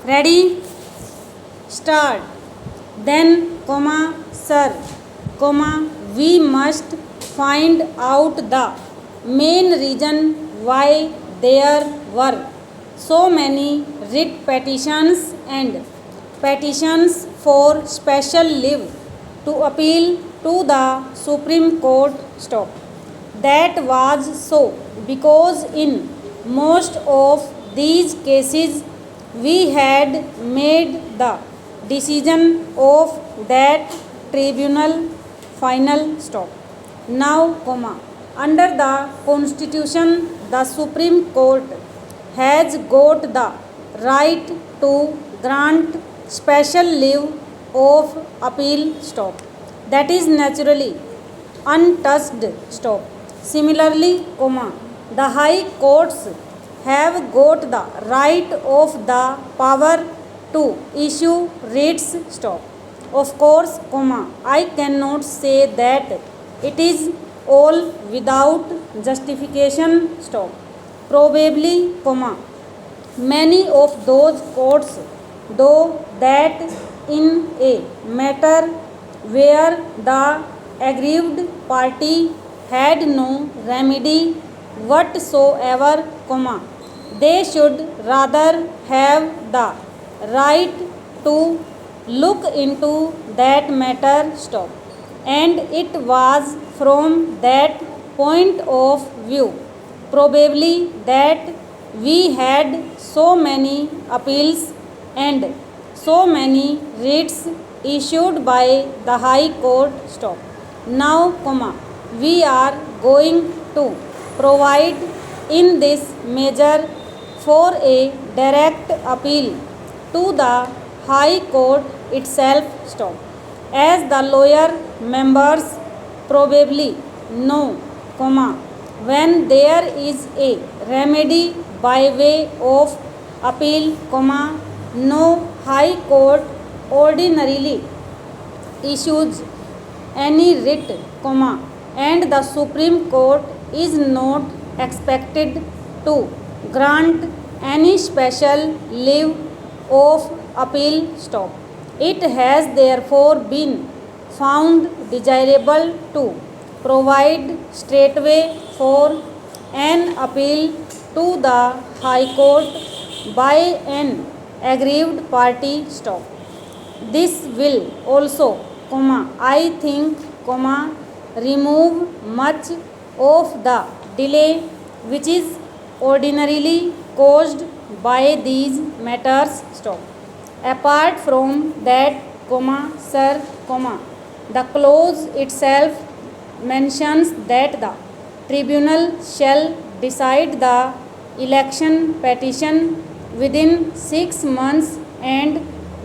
Ready? Start. Then, sir, we must find out the main reason why there were so many writ petitions and petitions for special leave to appeal to the Supreme Court. Stop. That was so because in most of these cases we had made the decision of that tribunal final. Stop. Now, under the Constitution, the Supreme Court has got the right to grant special leave of appeal. Stop. That is naturally untouched. Stop. Similarly, the high courts have got the right of the power to issue writs. Stop. Of course, I cannot say that it is all without justification. Stop. Probably, many of those courts, though that in a matter where the aggrieved party had no remedy whatsoever, they should rather have the right to look into that matter. Stop. And it was from that point of view probably that we had so many appeals and so many writs issued by the High Court. Stop. Now, we are going to provide in this measure for a direct appeal to the High Court itself. Stop. As the lawyer members probably know, when there is a remedy by way of appeal, no High Court ordinarily issues any writ, and the Supreme Court is not expected to grant any special leave of appeal. Stop. It has therefore been found desirable to provide straightway for an appeal to the High Court by an aggrieved party. Stop. This will also, I think, remove much of the delay which is ordinarily caused by these matters. Stop. Apart from that, sir, the clause itself mentions that the tribunal shall decide the election petition within 6 months and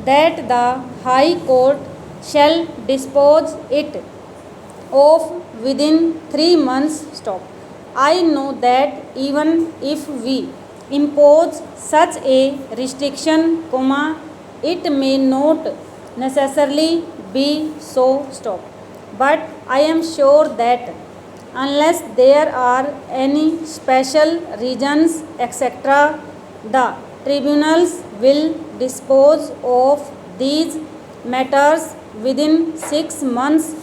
that the High Court shall dispose it of within 3 months. Stop. I know that even if we impose such a restriction, it may not necessarily be so. Stop. But I am sure that unless there are any special reasons, etc., the tribunals will dispose of these matters within 6 months,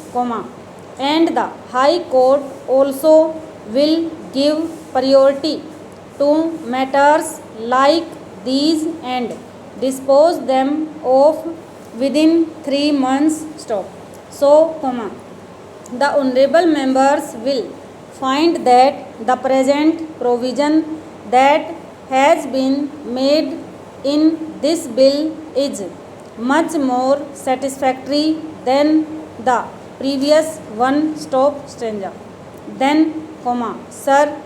and the High Court also will give priority to matters like these and dispose them of within 3 months. Stop. So, the honorable members will find that the present provision that has been made in this bill is much more satisfactory than the previous one. Stop. Stranger. Then, sir,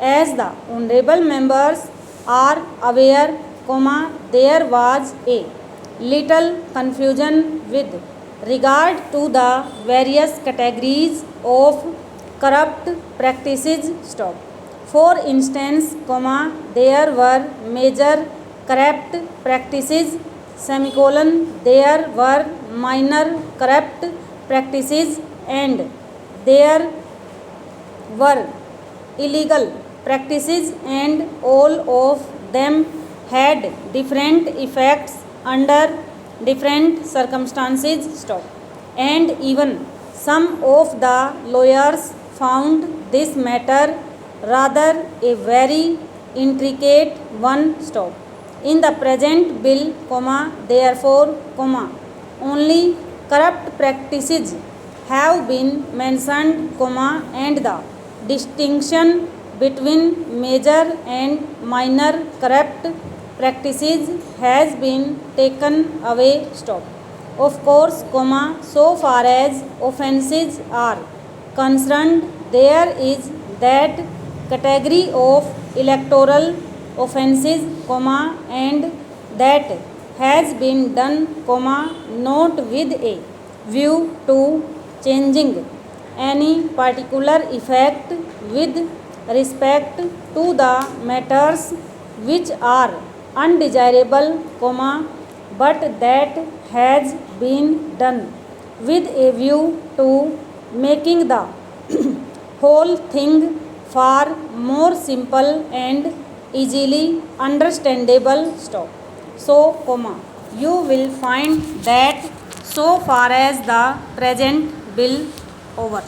as the honorable members are aware, there was a little confusion with regard to the various categories of corrupt practices. Stop. For instance, there were major corrupt practices, there were minor corrupt practices, and there were illegal practices, and all of them had different effects under different circumstances, stop. And even some of the lawyers found this matter rather a very intricate one, stop. In the present bill, therefore, only corrupt practices have been mentioned, and the distinction between major and minor corrupt practices has been taken away, stop. Of course, so far as offences are concerned, there is that category of electoral offences, and that has been done, not with a view to changing any particular effect with respect to the matters which are undesirable, but that has been done with a view to making the whole thing far more simple and easily understandable, stop. So, you will find that so far as the present bill over.